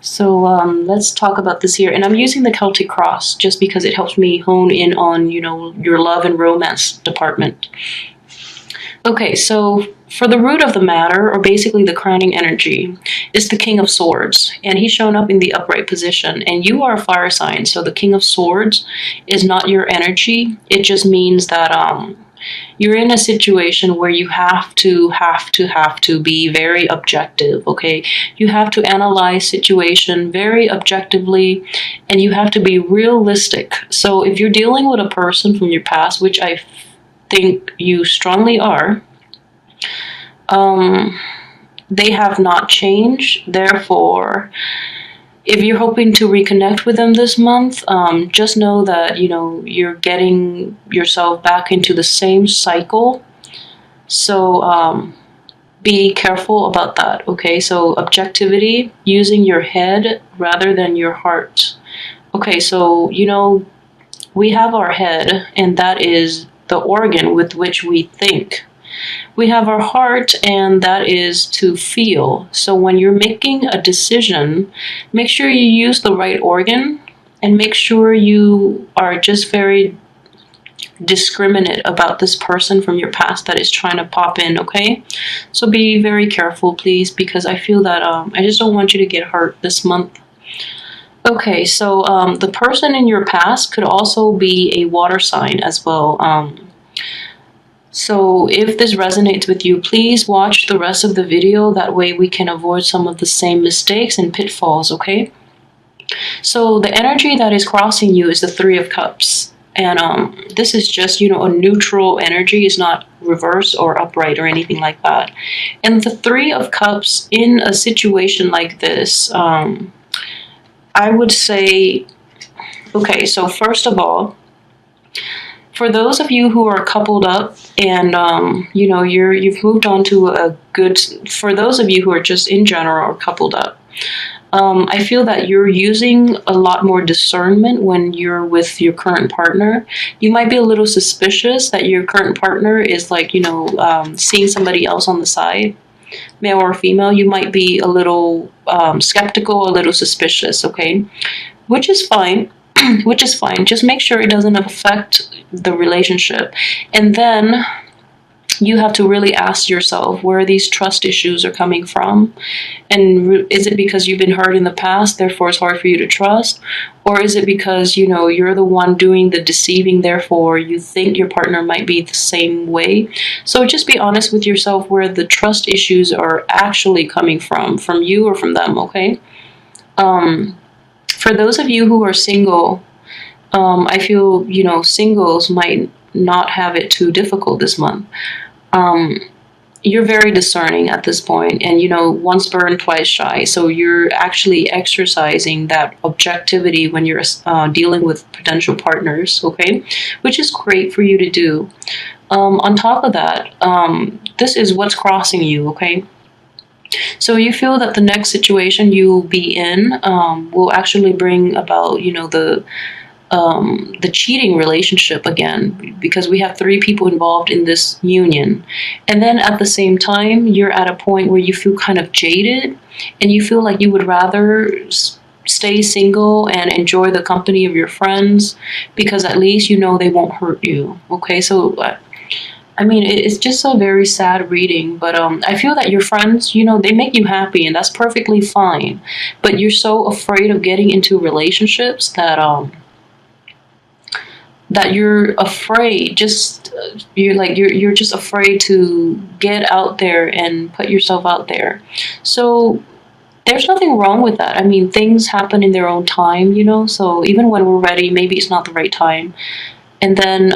So let's talk about this here. And I'm using the Celtic cross just because it helps me hone in on, your love and romance department. Okay, so for the root of the matter, or basically the crowning energy, is the King of Swords. And he's shown up in the upright position. And you are a fire sign, so the King of Swords is not your energy. It just means that you're in a situation where you have to be very objective, okay? You have to analyze situation very objectively, and you have to be realistic. So if you're dealing with a person from your past, which I think you strongly are, they have not changed. Therefore, if you're hoping to reconnect with them this month, just know that you're getting yourself back into the same cycle. So be careful about that. Okay, so objectivity, using your head rather than your heart. Okay, so we have our head, and that is the organ with which we think. We have our heart, and that is to feel. So when you're making a decision, make sure you use the right organ, and make sure you are just very discriminate about this person from your past that is trying to pop in, okay? So be very careful, please, because I feel that I just don't want you to get hurt this month. Okay, so the person in your past could also be a water sign as well. So if this resonates with you, please watch the rest of the video. That way we can avoid some of the same mistakes and pitfalls, okay? So the energy that is crossing you is the Three of Cups. And this is just, a neutral energy. It's not reverse or upright or anything like that. And the Three of Cups in a situation like this, I would say, okay, so first of all, for those of you who are coupled up and, you've moved on to for those of you who are just in general or coupled up, I feel that you're using a lot more discernment when you're with your current partner. You might be a little suspicious that your current partner is seeing somebody else on the side, male or female. You might be a little skeptical, a little suspicious, okay? Which is fine. Which is fine. Just make sure it doesn't affect the relationship. And then you have to really ask yourself where these trust issues are coming from. And is it because you've been hurt in the past, therefore it's hard for you to trust? Or is it because, you're the one doing the deceiving, therefore you think your partner might be the same way? So just be honest with yourself where the trust issues are actually coming from you or from them, okay? For those of you who are single, I feel, singles might not have it too difficult this month. You're very discerning at this point, and, once burned, twice shy. So you're actually exercising that objectivity when you're dealing with potential partners, okay? Which is great for you to do. On top of that, this is what's crossing you, okay? So you feel that the next situation you'll be in will actually bring about, the cheating relationship again, because we have three people involved in this union. And then at the same time, you're at a point where you feel kind of jaded, and you feel like you would rather stay single and enjoy the company of your friends, because at least they won't hurt you. Okay, so it's just a very sad reading, but I feel that your friends, they make you happy, and that's perfectly fine. But you're so afraid of getting into relationships that you're afraid. You're just afraid to get out there and put yourself out there. So there's nothing wrong with that. Things happen in their own time, So even when we're ready, maybe it's not the right time, and then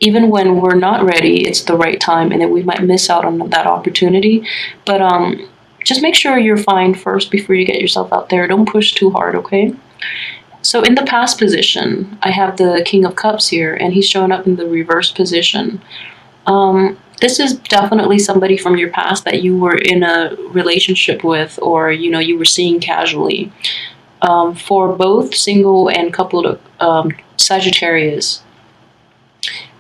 even when we're not ready, it's the right time, and then we might miss out on that opportunity. But just make sure you're fine first before you get yourself out there. Don't push too hard, okay? So in the past position, I have the King of Cups here, and he's showing up in the reverse position. This is definitely somebody from your past that you were in a relationship with, or you were seeing casually. For both single and coupled Sagittarius.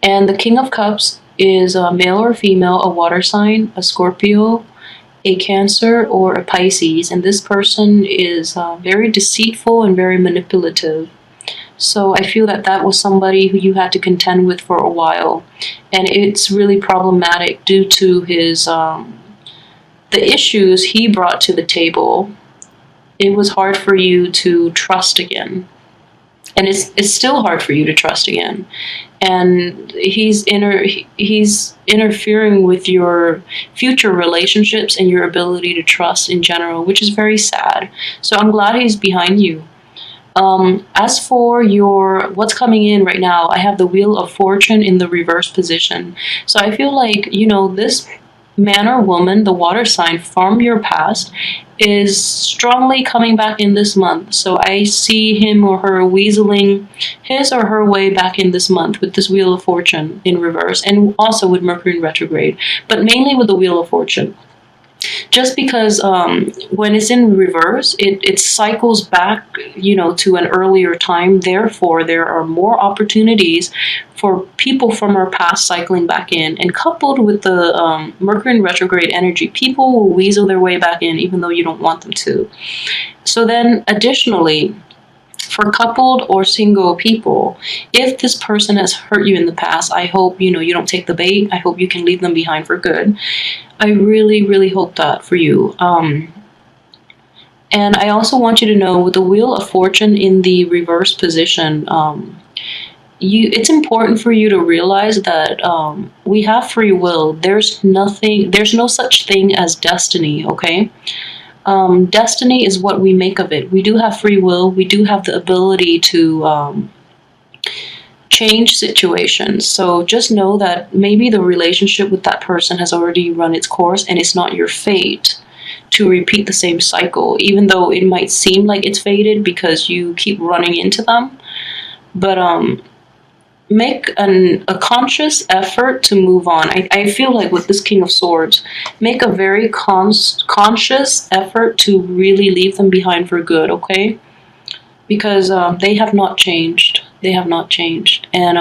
And the King of Cups is a male or female, a water sign, a Scorpio, a Cancer or a Pisces, and this person is very deceitful and very manipulative. So I feel that that was somebody who you had to contend with for a while, and it's really problematic due to his the issues he brought to the table. It was hard for you to trust again, and it's still hard for you to trust again. And he's interfering with your future relationships and your ability to trust in general, which is very sad. So I'm glad he's behind you. As for your what's coming in right now, I have the Wheel of Fortune in the reverse position. So I feel like, you know, this man or woman, the water sign from your past, is strongly coming back in this month. So I see him or her weaseling his or her way back in this month with this Wheel of Fortune in reverse, and also with Mercury in retrograde, but mainly with the Wheel of Fortune. Just because when it's in reverse, it cycles back, you know, to an earlier time. Therefore, there are more opportunities for people from our past cycling back in. And coupled with the Mercury in retrograde energy, people will weasel their way back in even though you don't want them to. So then additionally, for coupled or single people, if this person has hurt you in the past, I hope, you know, you don't take the bait. I hope you can leave them behind for good. I really, really hope that for you. And I also want you to know, with the Wheel of Fortune in the reverse position, it's important for you to realize that we have free will. There's no such thing as destiny, okay? Destiny is what we make of it. We do have free will. We do have the ability to change situations. So just know that maybe the relationship with that person has already run its course, and it's not your fate to repeat the same cycle, even though it might seem like it's fated because you keep running into them. But make a conscious effort to move on. I feel like with this King of Swords, make a very conscious effort to really leave them behind for good, okay? Because they have not changed. They have not changed. And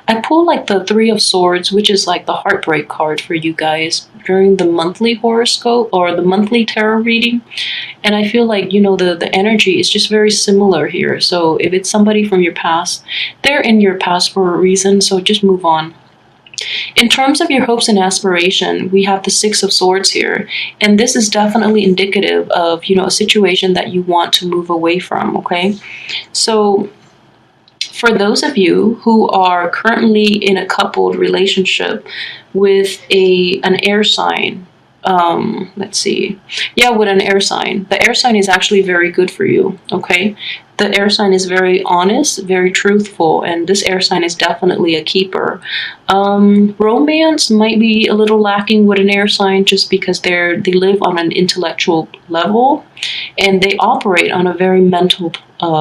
I pull like the Three of Swords, which is like the heartbreak card for you guys during the monthly horoscope or the monthly tarot reading. And I feel like, you know, the energy is just very similar here. So if it's somebody from your past, they're in your past for a reason. So just move on. In terms of your hopes and aspiration, we have the Six of Swords here, and this is definitely indicative of, you know, a situation that you want to move away from, okay? So for those of you who are currently in a coupled relationship with an air sign, let's see. Yeah, with an air sign. The air sign is actually very good for you, okay? The air sign is very honest, very truthful, and this air sign is definitely a keeper. Romance might be a little lacking with an air sign just because they live on an intellectual level and they operate on a very mental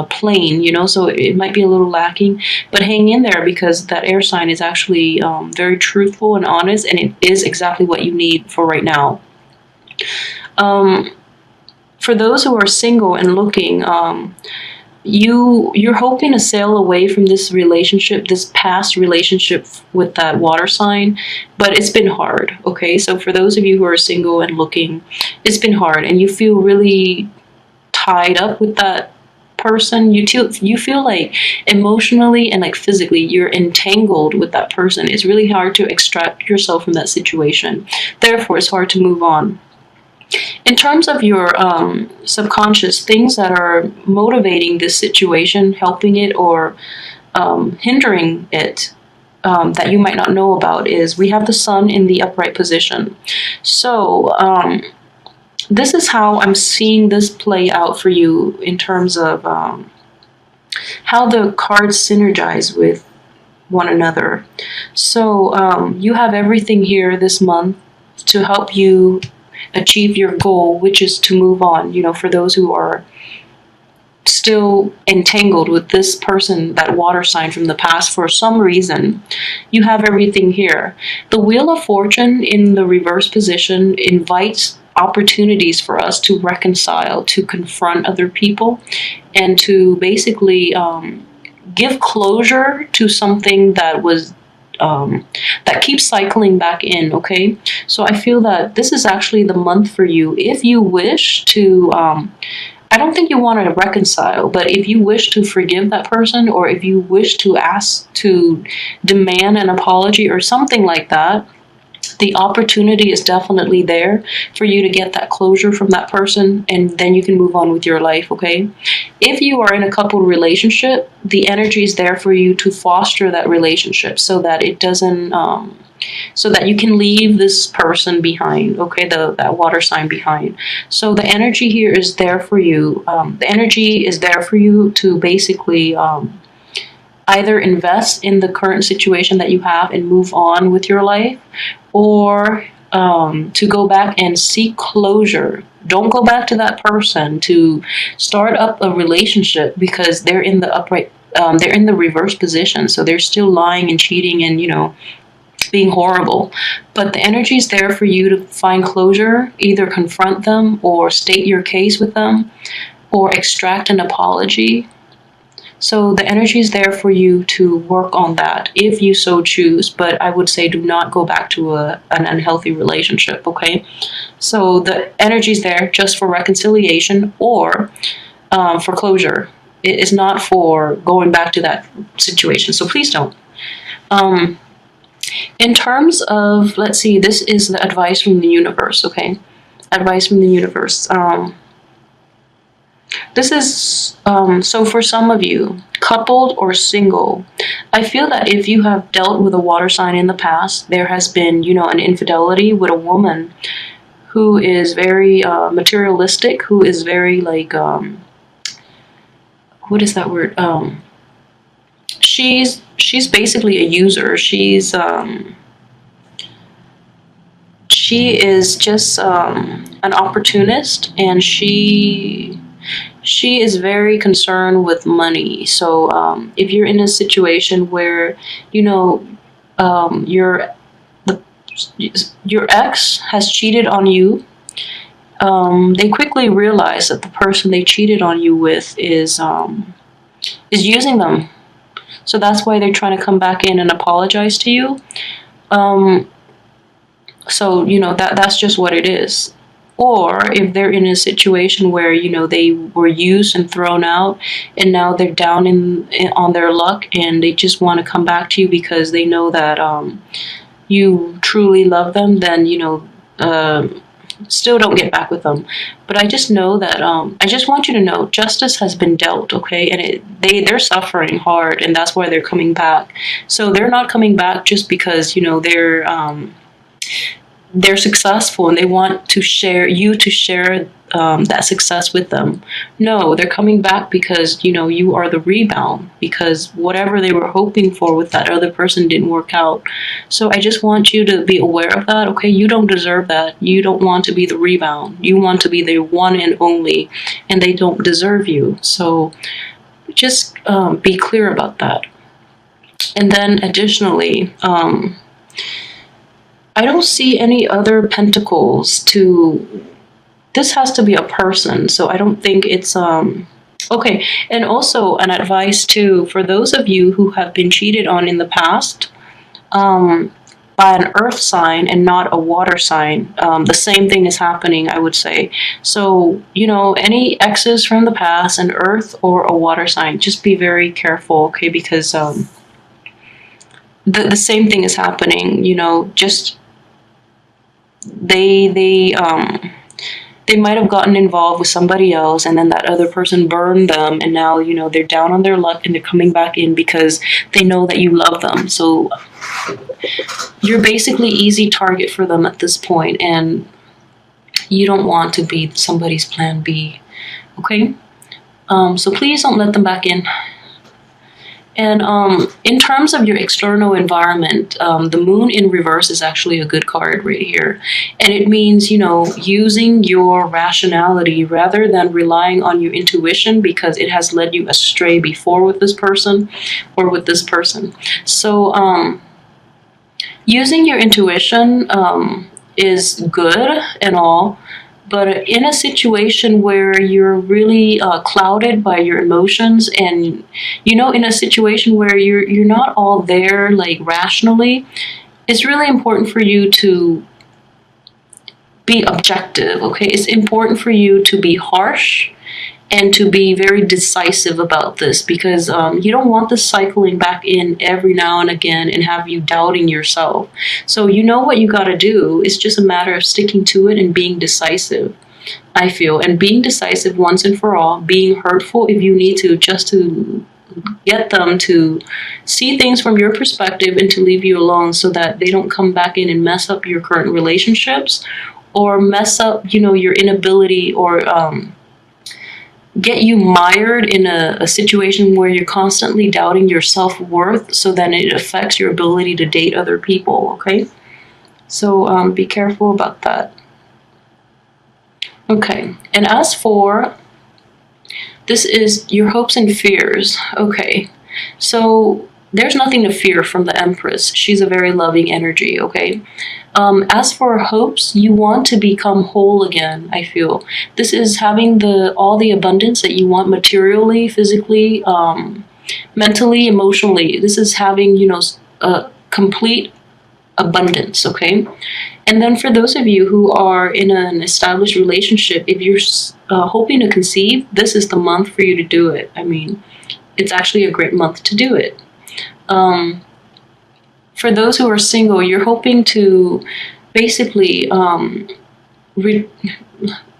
plane, you know, so it might be a little lacking, but hang in there because that air sign is actually very truthful and honest, and it is exactly what you need for right now. For those who are single and looking, you're hoping to sail away from this relationship, this past relationship with that water sign, but it's been hard, okay? So for those of you who are single and looking, it's been hard, and you feel really tied up with that person. You feel like emotionally and like physically you're entangled with that person. It's really hard to extract yourself from that situation. Therefore, it's hard to move on. In terms of your subconscious, things that are motivating this situation, helping it or hindering it, that you might not know about, is we have the Sun in the upright position. So this is how I'm seeing this play out for you in terms of how the cards synergize with one another. So you have everything here this month to help you achieve your goal, which is to move on. You know, for those who are still entangled with this person, that water sign from the past, for some reason, you have everything here. The Wheel of Fortune in the reverse position invites opportunities for us to reconcile, to confront other people, and to basically give closure to something that was that keeps cycling back in. Okay, so I feel that this is actually the month for you if you wish to. I don't think you want to reconcile, but if you wish to forgive that person, or if you wish to ask to demand an apology or something like that, the opportunity is definitely there for you to get that closure from that person, and then you can move on with your life. Okay, if you are in a couple relationship, the energy is there for you to foster that relationship so that it doesn't so that you can leave this person behind. Okay, that water sign behind. So the energy here is there for you. The energy is there for you to basically either invest in the current situation that you have and move on with your life, or to go back and seek closure. Don't go back to that person to start up a relationship, because they're in the upright, they're in the reverse position, so they're still lying and cheating and being horrible. But the energy is there for you to find closure, either confront them or state your case with them or extract an apology. So the energy is there for you to work on that if you so choose, but I would say do not go back to an unhealthy relationship. Okay, so the energy is there just for reconciliation or for closure. It is not for going back to that situation, so please don't. In terms of, let's see, this is the advice from the universe. Okay, advice from the universe. This is, so for some of you, coupled or single, I feel that if you have dealt with a water sign in the past, there has been, an infidelity with a woman who is very materialistic, who is very like, what is that word? She's basically a user. She is just an opportunist, and she is very concerned with money. So if you're in a situation where your ex has cheated on you, they quickly realize that the person they cheated on you with is using them. So that's why they're trying to come back in and apologize to you. So that's just what it is. Or if they're in a situation where they were used and thrown out, and now they're down on their luck, and they just want to come back to you because they know that you truly love them, then still don't get back with them. But I just know that I just want you to know justice has been dealt. Okay, and they're suffering hard, and that's why they're coming back. So they're not coming back just because they're successful and they want to share that success with them. No, they're coming back because you are the rebound, because whatever they were hoping for with that other person didn't work out. So I just want you to be aware of that. Okay, you don't deserve that. You don't want to be the rebound. You want to be the one and only, and they don't deserve you. So just be clear about that. And then additionally, I don't see any other pentacles to. This has to be a person, so I don't think it's okay. And also an advice too for those of you who have been cheated on in the past by an earth sign and not a water sign. The same thing is happening, I would say. So any exes from the past, an earth or a water sign, just be very careful, okay? Because the same thing is happening. Just they might have gotten involved with somebody else, and then that other person burned them, and now they're down on their luck and they're coming back in because they know that you love them. So you're basically easy target for them at this point, and you don't want to be somebody's plan B. Okay, so please don't let them back in. And in terms of your external environment, the moon in reverse is actually a good card right here. And it means, using your rationality rather than relying on your intuition, because it has led you astray before with this person or with this person. So using your intuition is good and all, But in a situation where you're really clouded by your emotions, and in a situation where you're not all there like rationally, it's really important for you to be objective. Okay, it's important for you to be harsh and to be very decisive about this, because you don't want this cycling back in every now and again and have you doubting yourself. So what you got to do. It's just a matter of sticking to it and being decisive, I feel, and being decisive once and for all, being hurtful if you need to, just to get them to see things from your perspective and to leave you alone, so that they don't come back in and mess up your current relationships, or mess up your inability, or get you mired in a situation where you're constantly doubting your self-worth, so then it affects your ability to date other people. Okay, so be careful about that. Okay, and as for this is your hopes and fears. Okay, so there's nothing to fear from the Empress. She's a very loving energy. Okay, as for hopes, you want to become whole again. I feel this is having all the abundance that you want materially, physically, mentally, emotionally. This is having a complete abundance. Okay, and then for those of you who are in an established relationship, if you're hoping to conceive, this is the month for you to do it. I mean, it's actually a great month to do it. For those who are single, you're hoping to basically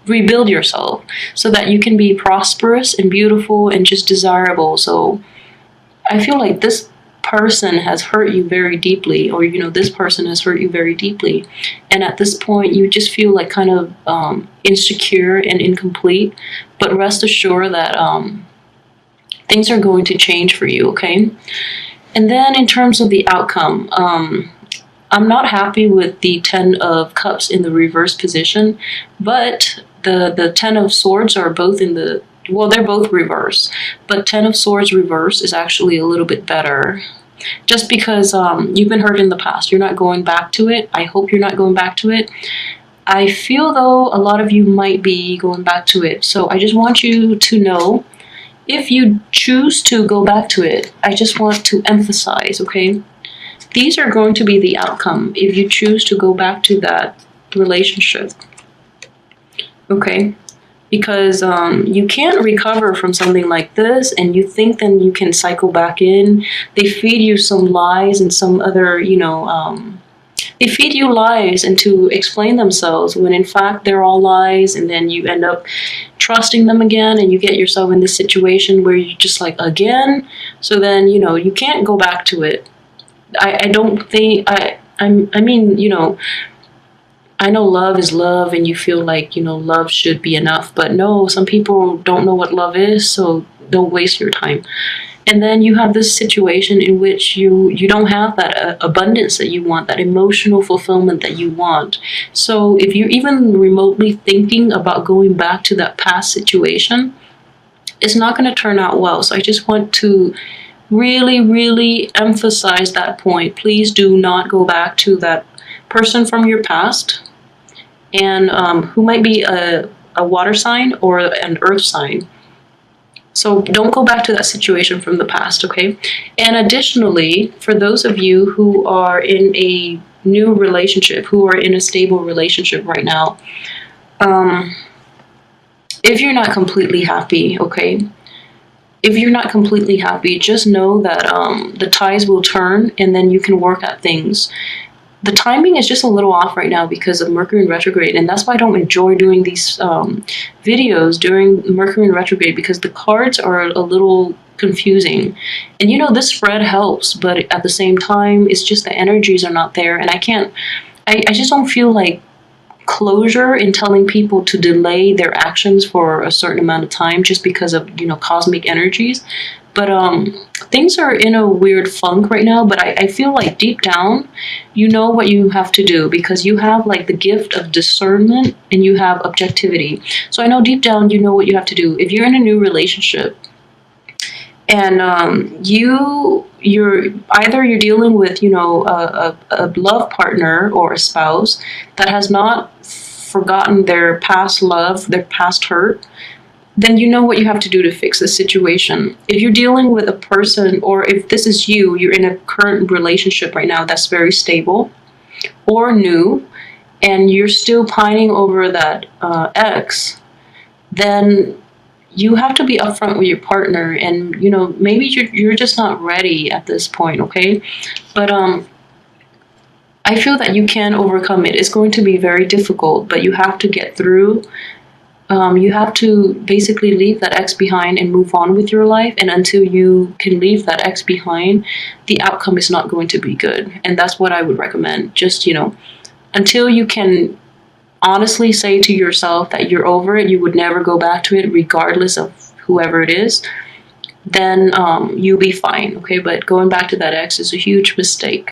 rebuild yourself so that you can be prosperous and beautiful and just desirable. So I feel like this person has hurt you very deeply, or this person has hurt you very deeply, and at this point you just feel like kind of insecure and incomplete. But rest assured that things are going to change for you. Okay, and then in terms of the outcome, I'm not happy with the 10 of Cups in the reverse position, but the 10 of Swords are both in the, well, they're both reverse, but 10 of Swords reverse is actually a little bit better. Just because you've been hurt in the past, you're not going back to it. I hope you're not going back to it. I feel, though, a lot of you might be going back to it. So I just want you to know, if you choose to go back to it, I just want to emphasize, okay? These are going to be the outcome if you choose to go back to that relationship, okay? Because you can't recover from something like this, and you think then you can cycle back in. They feed you some lies and some other, they feed you lies and to explain themselves, when in fact they're all lies, and then you end up trusting them again, and you get yourself in this situation where you're just like, again? So then, you can't go back to it. I don't think, I mean, I know love is love, and you feel like, love should be enough. But no, some people don't know what love is, so don't waste your time. And then you have this situation in which you don't have that abundance that you want, that emotional fulfillment that you want. So if you're even remotely thinking about going back to that past situation, it's not going to turn out well. So I just want to really, really emphasize that point. Please do not go back to that person from your past, and who might be a water sign or an earth sign. So don't go back to that situation from the past, okay? And additionally, for those of you who are in a new relationship, who are in a stable relationship right now, if you're not completely happy, okay? If you're not completely happy, just know that the tides will turn, and then you can work at things. The timing is just a little off right now because of Mercury in retrograde, and that's why I don't enjoy doing these videos during Mercury in retrograde, because the cards are a little confusing. And this spread helps, but at the same time, it's just the energies are not there, and I just don't feel like closure in telling people to delay their actions for a certain amount of time just because of cosmic energies. But things are in a weird funk right now, but I feel like deep down, you know what you have to do, because you have like the gift of discernment and you have objectivity. So I know deep down, you know what you have to do. If you're in a new relationship and you're dealing with, a love partner or a spouse that has not forgotten their past love, their past hurt, then you know what you have to do to fix the situation. If you're dealing with a person, or if this is you, you're in a current relationship right now that's very stable or new, and you're still pining over that ex, then you have to be upfront with your partner, and maybe you're just not ready at this point, okay? But I feel that you can overcome it. It's going to be very difficult, but you have to get through. You have to basically leave that ex behind and move on with your life. And until you can leave that ex behind, the outcome is not going to be good. And that's what I would recommend. Just, until you can honestly say to yourself that you're over it, you would never go back to it, regardless of whoever it is, then you'll be fine, okay? But going back to that ex is a huge mistake.